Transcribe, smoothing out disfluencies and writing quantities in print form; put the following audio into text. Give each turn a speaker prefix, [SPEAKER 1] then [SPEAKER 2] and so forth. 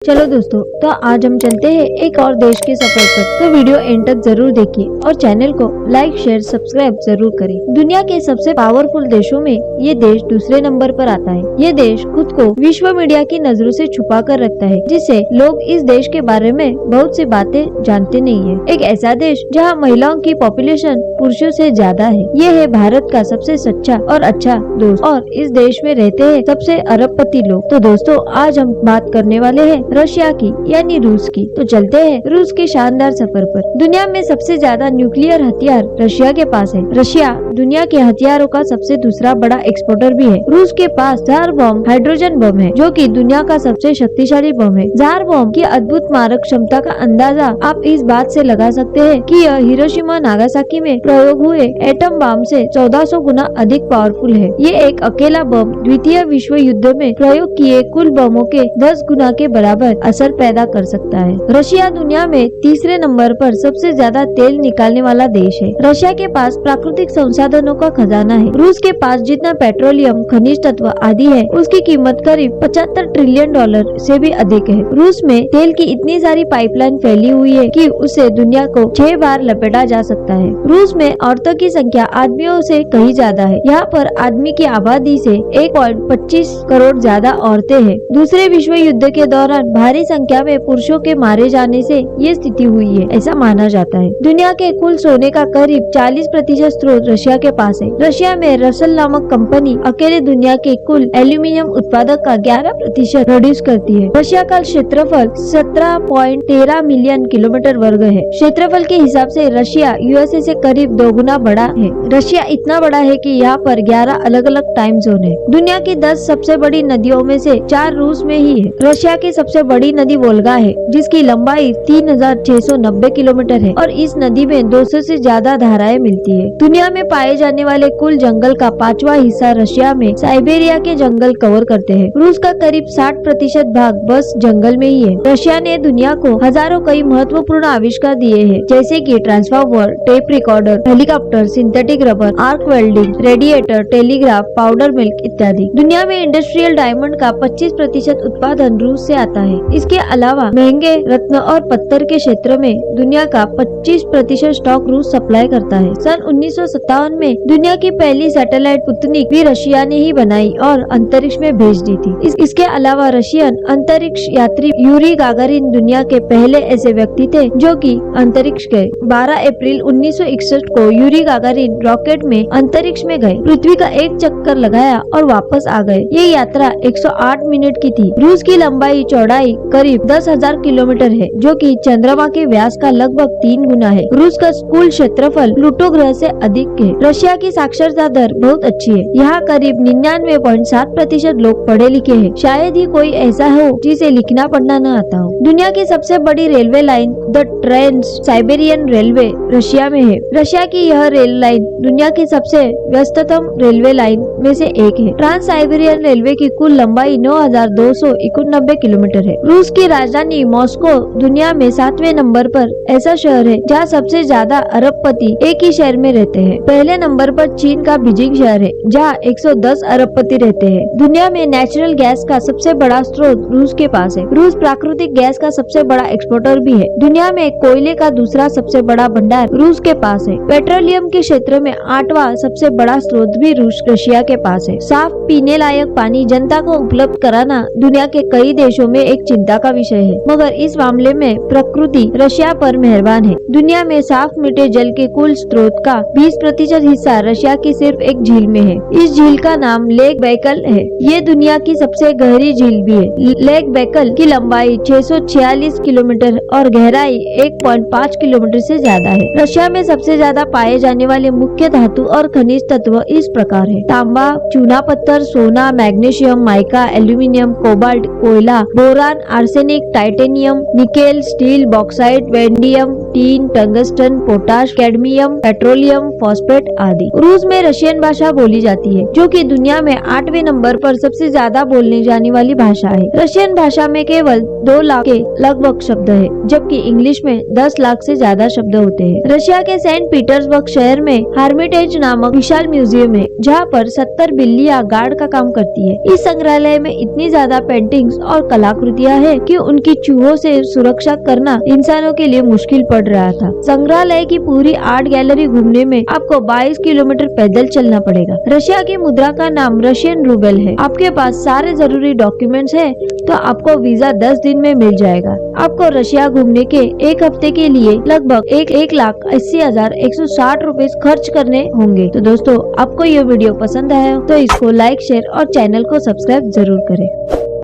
[SPEAKER 1] चलो दोस्तों, तो आज हम चलते हैं एक और देश के सफर पर। तो वीडियो एंड तक जरूर देखिए और चैनल को लाइक शेयर सब्सक्राइब जरूर करें। दुनिया के सबसे पावरफुल देशों में ये देश दूसरे नंबर पर आता है। ये देश खुद को विश्व मीडिया की नजरों से छुपा कर रखता है, जिससे लोग इस देश के बारे में बहुत सी बातें जानते नहीं है। एक ऐसा देश जहाँ महिलाओं की पॉपुलेशन पुरुषों से ज्यादा है। ये है भारत का सबसे सच्चा और अच्छा दोस्त, और इस देश में रहते हैं सबसे अरबपति लोग। तो दोस्तों, आज हम बात करने वाले हैं रशिया की, यानी रूस की। तो चलते हैं रूस के शानदार सफर पर। दुनिया में सबसे ज्यादा न्यूक्लियर हथियार रशिया के पास है। रशिया दुनिया के हथियारों का सबसे दूसरा बड़ा एक्सपोर्टर भी है। रूस के पास जार बम हाइड्रोजन बम है, जो कि दुनिया का सबसे शक्तिशाली बम है। जार बम की अद्भुत मारक क्षमता का अंदाजा आप इस बात से लगा सकते हैं कि यह हिरोशिमा नागासाकी में प्रयोग हुए एटम बम से 1400 गुना अधिक पावरफुल है। ये एक अकेला बम द्वितीय विश्व युद्ध में प्रयोग किए कुल बमों के 10 गुना के बराबर असर पैदा कर सकता है। रशिया दुनिया में तीसरे नंबर पर सबसे ज्यादा तेल निकालने वाला देश है। रशिया के पास प्राकृतिक संसाधनों का खजाना है। रूस के पास जितना पेट्रोलियम, खनिज तत्व आदि है, उसकी कीमत करीब 75 ट्रिलियन डॉलर से भी अधिक है। रूस में तेल की इतनी सारी पाइपलाइन फैली हुई है कि उसे दुनिया को 6 बार लपेटा जा सकता है। रूस में औरतों की संख्या आदमियों से कहीं ज्यादा है। यहाँ पर आदमी की आबादी से 1.25 करोड़ ज्यादा औरतें हैं। दूसरे विश्व युद्ध के दौरान भारी संख्या में पुरुषों के मारे जाने से ये स्थिति हुई है, ऐसा माना जाता है। दुनिया के कुल सोने का करीब 40% स्रोत रशिया के पास है। रशिया में रसल नामक कंपनी अकेले दुनिया के कुल एल्यूमिनियम उत्पादक का 11% प्रोड्यूस करती है। रशिया का क्षेत्रफल 17.13 मिलियन किलोमीटर वर्ग है। क्षेत्रफल के हिसाब से रशिया यूएसए से करीब 2 गुना बड़ा है। रशिया इतना बड़ा है कि यहाँ पर 11 अलग अलग टाइम जोन है। दुनिया की 10 सबसे बड़ी नदियों में से 4 रूस में ही है। रशिया की सबसे बड़ी नदी वोल्गा है, जिसकी लंबाई 3690 किलोमीटर है, और इस नदी में 200 से ज्यादा धाराएं मिलती है। दुनिया में पाए जाने वाले कुल जंगल का 5वां हिस्सा रशिया में साइबेरिया के जंगल कवर करते हैं। रूस का करीब 60% भाग बस जंगल में ही है। रशिया ने दुनिया को हजारों कई महत्वपूर्ण आविष्कार दिए हैं, जैसे कि transformer, tape recorder, helicopter, synthetic rubber, arc welding, radiator, telegraph, powder milk इत्यादि। दुनिया में इंडस्ट्रियल डायमंड का 25% उत्पादन रूस से आता है। इसके अलावा महंगे रत्न और पत्थर के क्षेत्र में दुनिया का 25% स्टॉक रूस सप्लाई करता है। सन 1957 में दुनिया की पहली सैटेलाइट पुतनिक भी रशिया ने ही बनाई और अंतरिक्ष में भेज दी थी। इसके अलावा रशियन अंतरिक्ष यात्री यूरी गागारिन दुनिया के पहले ऐसे व्यक्ति थे जो कि अंतरिक्ष गए। 12 अप्रैल 1961 को यूरी गागारिन रॉकेट में अंतरिक्ष में गए, पृथ्वी का एक चक्कर लगाया और वापस आ गए। ये यात्रा 108 मिनट की थी। रूस की लंबाई चौड़ाई करीब 10,000 किलोमीटर है, जो कि चंद्रमा के व्यास का लगभग 3 गुना है। रूस का कुल क्षेत्रफल प्लूटो ग्रह से अधिक है। रशिया की साक्षरता दर बहुत अच्छी है। यहाँ करीब 99.7% लोग पढ़े लिखे हैं। शायद ही कोई ऐसा हो जिसे लिखना पढ़ना न आता हो। दुनिया की सबसे बड़ी railway line the trans Siberian railway Russia में है। रशिया की यह रेल लाइन दुनिया की सबसे व्यस्ततम रेलवे लाइन में से एक है। ट्रांस साइबेरियन रेलवे की कुल लंबाई 9291 किलोमीटर है। रूस की राजधानी मॉस्को दुनिया में 7वें नंबर पर ऐसा शहर है जहाँ सबसे ज्यादा अरबपति एक ही शहर में रहते हैं। पहले नंबर पर चीन का बीजिंग शहर है, जहाँ 110 अरबपति रहते हैं। दुनिया में नेचुरल गैस का सबसे बड़ा स्रोत रूस के पास है। रूस प्राकृतिक गैस का सबसे बड़ा एक्सपोर्टर भी है। दुनिया में कोयले का दूसरा सबसे बड़ा भंडार रूस के पास है। पेट्रोलियम के क्षेत्र में 8वां सबसे बड़ा स्रोत भी रशिया के पास है। साफ पीने लायक पानी जनता को उपलब्ध कराना दुनिया के कई देशों में एक चिंता का विषय है, मगर इस मामले में प्रकृति रशिया पर मेहरबान है। दुनिया में साफ मीठे जल के कुल स्रोत का 20% हिस्सा रशिया की सिर्फ एक झील में है। इस झील का नाम लेक बैकल है। ये दुनिया की सबसे गहरी झील भी है। लेक बैकल की लंबाई 646 किलोमीटर और गहराई 1.5 किलोमीटर से ज्यादा है। रशिया में सबसे ज्यादा पाए जाने वाले मुख्य धातु और खनिज तत्व इस प्रकार है: तांबा, चूना पत्थर, सोना, मैग्नीशियम, माइका, एल्यूमिनियम, कोबाल्ट, कोयला, boron, arsenic, titanium, nickel, steel, bauxite, vanadium, tin, tungsten, potash, cadmium, petroleum, phosphate आदि। रूस में रशियन भाषा बोली जाती है, जो कि दुनिया में 8वें नंबर पर सबसे ज्यादा बोलने जाने वाली भाषा है। रशियन भाषा में केवल 2 लाख के लगभग शब्द है, जबकि इंग्लिश में 10 लाख से ज्यादा शब्द होते हैं। रशिया के सेंट पीटर्सबर्ग शहर में हार्मिटेज नामक विशाल म्यूजियम है, जहाँ पर 70 बिल्लियाँ गार्ड का काम करती है। इस संग्रहालय में इतनी ज्यादा पेंटिंग्स और कलाकृतियाँ हैं कि उनकी चूहों से सुरक्षा करना इंसानों के लिए मुश्किल पड़ रहा था। संग्रहालय की पूरी आर्ट गैलरी घूमने में आपको 22 किलोमीटर पैदल चलना पड़ेगा। रशिया की मुद्रा का नाम रशियन रूबल है। आपके पास सारे जरूरी डॉक्यूमेंट्स हैं, तो आपको वीजा 10 दिन में मिल जाएगा। आपको रशिया घूमने के 1 हफ्ते के लिए लगभग 1,80,160 रुपए खर्च करने होंगे। तो दोस्तों, आपको ये वीडियो पसंद आया तो इसको लाइक, शेयर और चैनल को सब्सक्राइब जरूर करें।